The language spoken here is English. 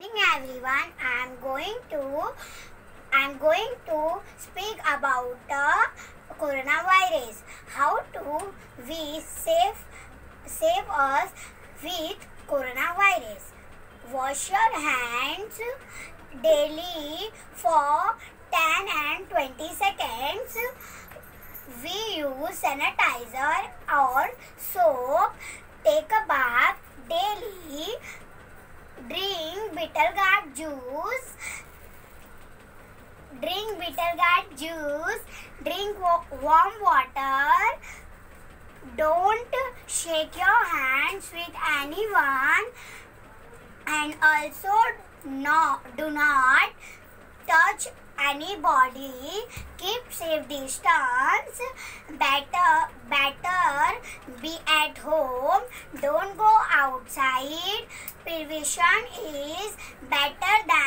morning, everyone. I'm going to speak about the coronavirus. How to we save us with coronavirus? Wash your hands daily for 10 and 20 seconds. We use sanitizer or soap. Take a bath daily. Drink bitter gourd juice. Drink warm water. Don't shake your hands with anyone. And also do not touch anybody. Keep safe distance. Better be at home. Don't go outside. Prevention is better than